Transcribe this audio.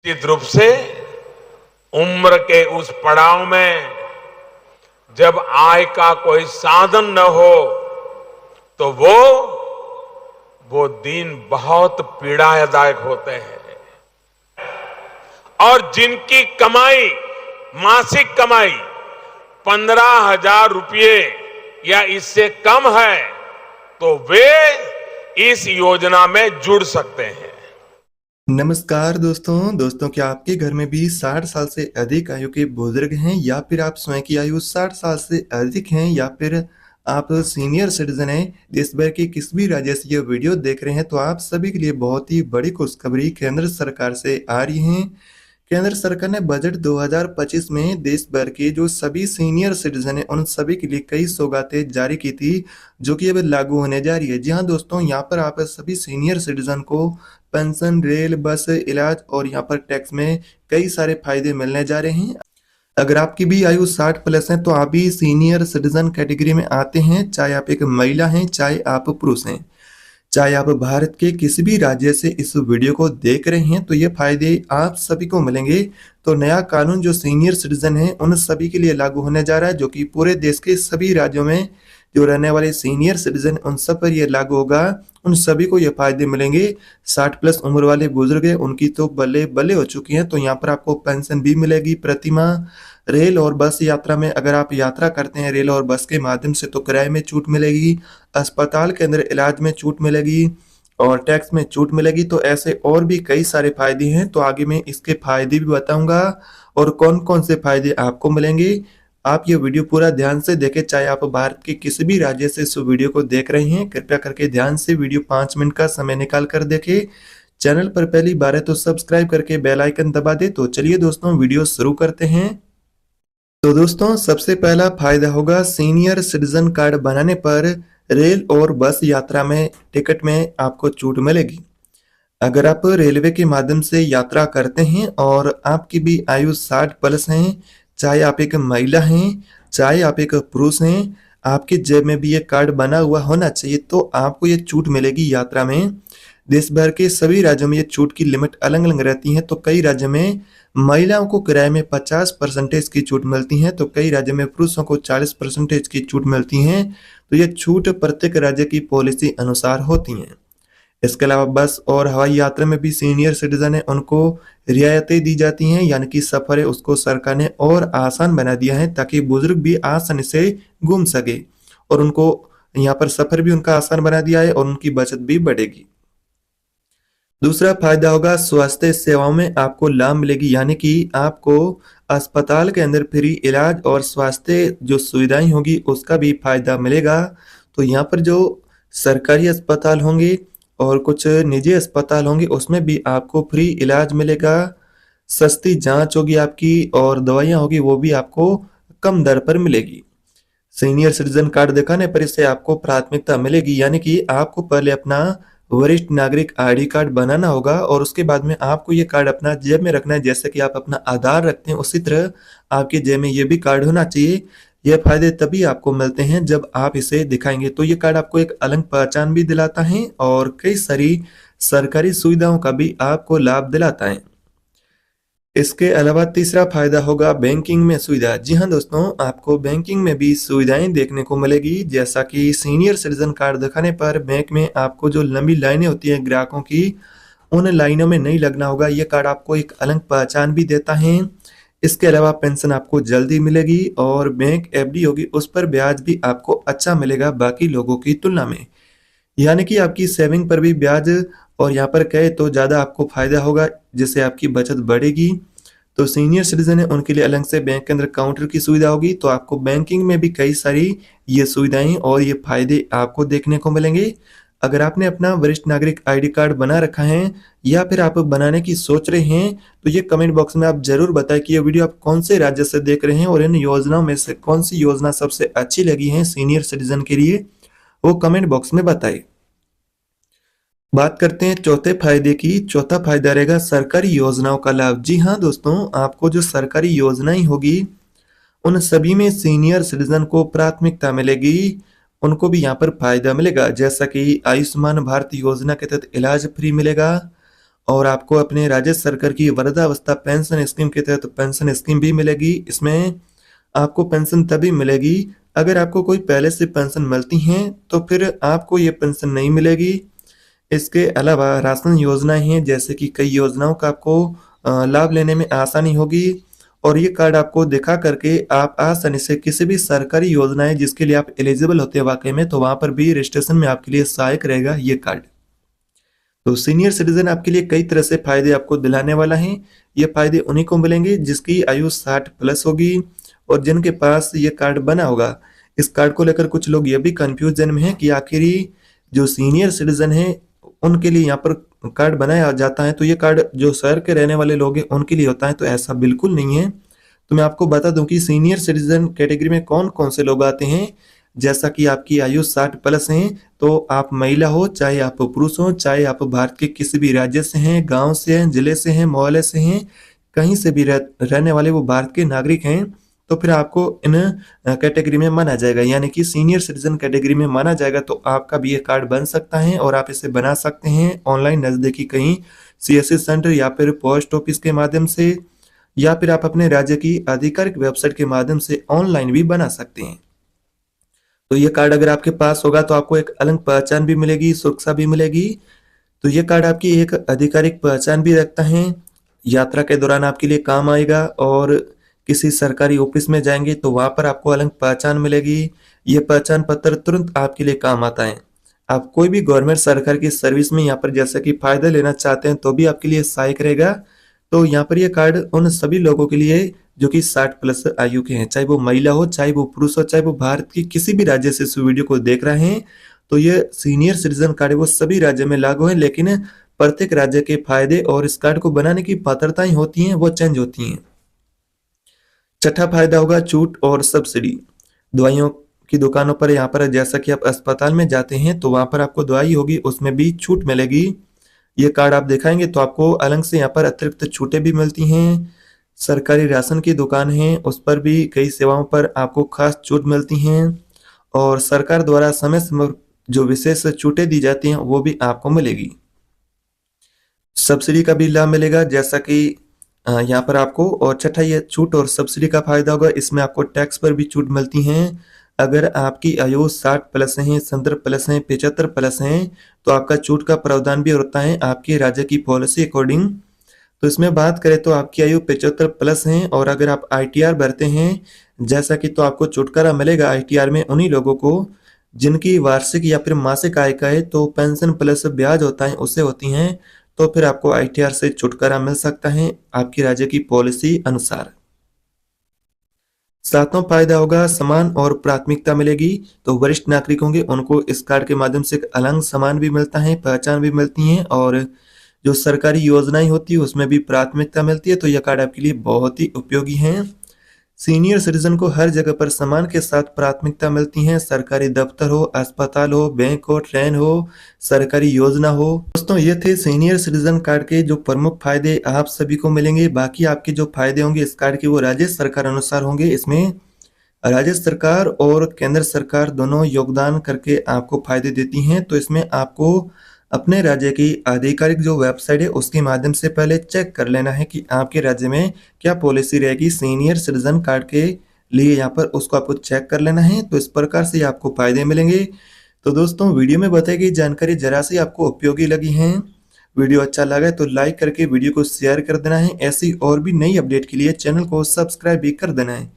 निश्चित रूप से उम्र के उस पड़ाव में जब आय का कोई साधन न हो तो वो दिन बहुत पीड़ादायक होते हैं। और जिनकी कमाई, मासिक कमाई 15,000 रुपये या इससे कम है तो वे इस योजना में जुड़ सकते हैं। नमस्कार दोस्तों क्या आपके घर में भी 60 साल से अधिक आयु के बुजुर्ग हैं या फिर आप स्वयं की आयु 60 साल से अधिक हैं या फिर आप सीनियर सिटीजन हैं। देश भर के किसी भी राज्य से ये वीडियो देख रहे हैं तो आप सभी के लिए बहुत ही बड़ी खुशखबरी केंद्र सरकार से आ रही है। केंद्र सरकार ने बजट 2025 में देश भर के जो सभी सीनियर सिटीजन हैं उन सभी के लिए कई सौगातें जारी की थी जो कि अब लागू होने जा रही है। जी हाँ दोस्तों, यहाँ पर आप सभी सीनियर सिटीजन को पेंशन, रेल, बस, इलाज और यहाँ पर टैक्स में कई सारे फायदे मिलने जा रहे हैं। अगर आपकी भी आयु 60 प्लस है तो आप भी सीनियर सिटीजन कैटेगरी में आते हैं, चाहे आप एक महिला हैं चाहे आप पुरुष हैं। चाहे आप भारत के किसी भी राज्य से इस वीडियो को देख रहे हैं तो ये फायदे आप सभी को मिलेंगे। तो नया कानून जो सीनियर सिटीजन है उन सभी के लिए लागू होने जा रहा है, जो कि पूरे देश के सभी राज्यों में जो रहने वाले सीनियर सिटीजन उन सब पर यह लागू होगा। उन सभी को ये फायदे मिलेंगे। 60 प्लस उम्र वाले बुजुर्ग हैं उनकी तो बल्ले बल्ले हो चुकी हैं, तो यहाँ पर आपको पेंशन भी मिलेगी प्रतिमाह। रेल और बस यात्रा में अगर आप यात्रा करते हैं रेल और बस के माध्यम से तो किराए में छूट मिलेगी, अस्पताल के अंदर इलाज में छूट मिलेगी और टैक्स में छूट मिलेगी। तो ऐसे और भी कई सारे फायदे हैं, तो आगे मैं इसके फायदे भी बताऊंगा और कौन कौन से फायदे आपको मिलेंगे। आप ये वीडियो पूरा ध्यान से देखें, चाहे आप भारत के किसी भी राज्य से इस वीडियो को देख रहे हैं। कृपया करके ध्यान से वीडियो 5 मिनट का समय निकाल कर देखें। चैनल पर पहली बार है तो सब्सक्राइब करके बेल आइकन दबा दे। तो चलिए दोस्तों वीडियो शुरू करते हैं। तो दोस्तों सबसे पहला फायदा होगा सीनियर सिटीजन कार्ड बनाने पर रेल और बस यात्रा में टिकट में आपको छूट मिलेगी। अगर आप रेलवे के माध्यम से यात्रा करते हैं और आपकी भी आयु 60 प्लस है, चाहे आप एक महिला हैं चाहे आप एक पुरुष हैं, आपके जेब में भी ये कार्ड बना हुआ होना चाहिए तो आपको ये छूट मिलेगी यात्रा में। देश भर के सभी राज्यों में ये छूट की लिमिट अलग अलग रहती है। तो कई राज्यों में महिलाओं को किराए में 50% की छूट मिलती है, तो कई राज्यों में पुरुषों को 40% की छूट मिलती है। तो ये छूट प्रत्येक राज्य की पॉलिसी अनुसार होती है। इसके अलावा बस और हवाई यात्रा में भी सीनियर सिटीजन है उनको रियायतें दी जाती हैं, यानी कि सफर है उसको सरकार ने और आसान बना दिया है ताकि बुजुर्ग भी आसानी से घूम सके और उनको यहाँ पर सफर भी उनका आसान बना दिया है और उनकी बचत भी बढ़ेगी। दूसरा फायदा होगा स्वास्थ्य सेवाओं में आपको लाभ मिलेगी, यानी कि आपको अस्पताल के अंदर फ्री इलाज और स्वास्थ्य जो सुविधाएं होगी उसका भी फायदा मिलेगा। तो यहाँ पर जो सरकारी अस्पताल होंगे और कुछ निजी अस्पताल होंगे उसमें भी आपको फ्री इलाज मिलेगा, सस्ती जांच होगी आपकी और दवाइयां होगी वो भी आपको कम दर पर मिलेगी। सीनियर सिटीजन कार्ड दिखाने पर इससे आपको प्राथमिकता मिलेगी, यानी कि आपको पहले अपना वरिष्ठ नागरिक आईडी कार्ड बनाना होगा और उसके बाद में आपको ये कार्ड अपना जेब में रखना है। जैसे कि आप अपना आधार रखते हैं उसी तरह आपके जेब में ये भी कार्ड होना चाहिए। यह फायदे तभी आपको मिलते हैं जब आप इसे दिखाएंगे। तो ये कार्ड आपको एक अलग पहचान भी दिलाता है और कई सारी सरकारी सुविधाओं का भी आपको लाभ दिलाता है। इसके अलावा तीसरा फायदा होगा बैंकिंग में सुविधा। जी हाँ दोस्तों, आपको बैंकिंग में भी सुविधाएं देखने को मिलेगी। जैसा कि सीनियर सिटीजन कार्ड दिखाने पर बैंक में आपको जो लंबी लाइनें होती हैं ग्राहकों की, उन लाइनों में नहीं लगना होगा। ये कार्ड आपको एक अलग पहचान भी देता है। इसके अलावा पेंशन आपको जल्दी मिलेगी और बैंक एफडी होगी उस पर ब्याज भी आपको अच्छा मिलेगा बाकी लोगों की तुलना में, यानी कि आपकी सेविंग पर भी ब्याज और यहाँ पर कहे तो ज़्यादा आपको फायदा होगा जिससे आपकी बचत बढ़ेगी। तो सीनियर सिटीजन है उनके लिए अलग से बैंक के अंदर काउंटर की सुविधा होगी। तो आपको बैंकिंग में भी कई सारी ये सुविधाएं और ये फायदे आपको देखने को मिलेंगे। अगर आपने अपना वरिष्ठ नागरिक आईडी कार्ड बना रखा है या फिर आप बनाने की सोच रहे हैं तो ये कमेंट बॉक्स में आप जरूर बताएं कि ये वीडियो आप कौन से राज्य से देख रहे हैं और इन योजनाओं में से कौन सी योजना सबसे अच्छी लगी है सीनियर सिटीजन के लिए, वो कमेंट बॉक्स में बताइए। बात करते हैं चौथे फायदे की। चौथा फायदा रहेगा सरकारी योजनाओं का लाभ। जी हाँ दोस्तों, आपको जो सरकारी योजनाएं होगी उन सभी में सीनियर सिटीजन को प्राथमिकता मिलेगी, उनको भी यहाँ पर फायदा मिलेगा। जैसा कि आयुष्मान भारत योजना के तहत इलाज फ्री मिलेगा और आपको अपने राज्य सरकार की वृद्धावस्था पेंशन स्कीम के तहत पेंशन स्कीम भी मिलेगी। इसमें आपको पेंशन तभी मिलेगी अगर आपको कोई पहले से पेंशन मिलती हैं तो फिर आपको ये पेंशन नहीं मिलेगी। इसके अलावा राशन योजनाएं हैं, जैसे कि कई योजनाओं का आपको लाभ लेने में आसानी होगी और ये कार्ड आपको दिखा करके आप आसानी से किसी भी सरकारी योजनाएं जिसके लिए आप एलिजिबल होते हैं वाकई में, तो वहां पर भी रजिस्ट्रेशन में आपके लिए सहायक रहेगा ये कार्ड। तो सीनियर सिटीजन आपके लिए कई तरह से फायदे आपको दिलाने वाला है। ये फायदे उन्हीं को मिलेंगे जिसकी आयु 60 प्लस होगी और जिनके पास ये कार्ड बना होगा। इस कार्ड को लेकर कुछ लोग ये भी कंफ्यूजन में है कि आखिर जो सीनियर सिटीजन है उनके लिए यहाँ पर कार्ड बनाया जाता है तो ये कार्ड जो शहर के रहने वाले लोग हैं उनके लिए होता है, तो ऐसा बिल्कुल नहीं है। तो मैं आपको बता दूं कि सीनियर सिटीजन कैटेगरी में कौन कौन से लोग आते हैं। जैसा कि आपकी आयु 60 प्लस है तो आप महिला हो, चाहे आप पुरुष हो, चाहे आप भारत के किसी भी राज्य से हैं, गांव से हैं, जिले से हैं, मोहल्ले से हैं, कहीं से भी रहने वाले वो भारत के नागरिक हैं, तो फिर आपको इन कैटेगरी में माना जाएगा, यानी कि सीनियर सिटीजन कैटेगरी में माना जाएगा। तो आपका भी ये कार्ड बन सकता है और आप इसे बना सकते हैं ऑनलाइन नजदीकी कहीं सीएससी सेंटर या फिर पोस्ट ऑफिस के माध्यम से, या फिर आप अपने राज्य की आधिकारिक वेबसाइट के माध्यम से ऑनलाइन भी बना सकते हैं। तो ये कार्ड अगर आपके पास होगा तो आपको एक अलग पहचान भी मिलेगी, सुरक्षा भी मिलेगी। तो ये कार्ड आपकी एक आधिकारिक पहचान भी रखता है, यात्रा के दौरान आपके लिए काम आएगा और किसी सरकारी ऑफिस में जाएंगे तो वहां पर आपको अलग पहचान मिलेगी। ये पहचान पत्र तुरंत आपके लिए काम आता है। आप कोई भी गवर्नमेंट सरकार की सर्विस में यहाँ पर जैसा कि फायदा लेना चाहते हैं तो भी आपके लिए सहायक रहेगा। तो यहाँ पर ये कार्ड उन सभी लोगों के लिए जो कि 60 प्लस आयु के हैं, चाहे वो महिला हो, चाहे वो पुरुष हो, चाहे वो भारत की किसी भी राज्य से इस वीडियो को देख रहे हैं, तो ये सीनियर सिटीजन कार्ड वो सभी राज्य में लागू है, लेकिन प्रत्येक राज्य के फायदे और इस कार्ड को बनाने की पात्रताएं होती हैं वो चेंज होती हैं। छठा फायदा होगा छूट और सब्सिडी। दवाइयों की दुकानों पर यहाँ पर जैसा कि आप अस्पताल में जाते हैं तो वहां पर आपको दवाई होगी, उसमें भी छूट मिलेगी। ये कार्ड आप दिखाएंगे तो आपको अलग से यहाँ पर अतिरिक्त छूटें भी मिलती हैं। सरकारी राशन की दुकान है उस पर भी कई सेवाओं पर आपको खास छूट मिलती हैं और सरकार द्वारा समय समय जो विशेष छूटें दी जाती हैं वो भी आपको मिलेगी। सब्सिडी का भी लाभ मिलेगा, जैसा कि यहाँ पर आपको, और छठा ये छूट और सब्सिडी का फायदा होगा, इसमें आपको टैक्स पर भी छूट मिलती है। अगर आपकी आयु 60 प्लस है, 70 प्लस है, 75 प्लस है तो आपका छूट का प्रावधान भी होता है आपके राज्य की पॉलिसी अकॉर्डिंग। तो इसमें बात करें तो आपकी आयु 75 प्लस है और अगर आप आईटीआर भरते हैं जैसा कि, तो आपको छुटकारा मिलेगा आईटीआर में उन्हीं लोगों को जिनकी वार्षिक या फिर मासिक आय का है तो पेंशन प्लस ब्याज होता है उससे होती हैं, तो फिर आपको आईटीआर से छुटकारा मिल सकता है आपकी राज्य की पॉलिसी अनुसार। सातवां फायदा होगा सम्मान और प्राथमिकता मिलेगी। तो वरिष्ठ नागरिक होंगे उनको इस कार्ड के माध्यम से एक अलग सम्मान भी मिलता है, पहचान भी मिलती है और जो सरकारी योजनाएं होती है उसमें भी प्राथमिकता मिलती है। तो यह कार्ड आपके लिए बहुत ही उपयोगी है। सीनियर सिटीजन को हर जगह पर सम्मान के साथ प्राथमिकता मिलती है, सरकारी दफ्तर हो, अस्पताल हो, बैंक हो, ट्रेन हो, सरकारी योजना हो। दोस्तों ये थे सीनियर सिटीजन कार्ड के जो प्रमुख फायदे आप सभी को मिलेंगे। बाकी आपके जो फायदे होंगे इस कार्ड के वो राज्य सरकार अनुसार होंगे। इसमें राज्य सरकार और केंद्र सरकार दोनों योगदान करके आपको फायदे देती हैं। तो इसमें आपको अपने राज्य की आधिकारिक जो वेबसाइट है उसके माध्यम से पहले चेक कर लेना है कि आपके राज्य में क्या पॉलिसी रहेगी सीनियर सिटीजन कार्ड के लिए, यहाँ पर उसको आपको चेक कर लेना है। तो इस प्रकार से आपको फायदे मिलेंगे। तो दोस्तों वीडियो में बताई गई जानकारी जरा सी आपको उपयोगी लगी है, वीडियो अच्छा लगा तो लाइक करके वीडियो को शेयर कर देना है। ऐसी और भी नई अपडेट के लिए चैनल को सब्सक्राइब भी कर देना है।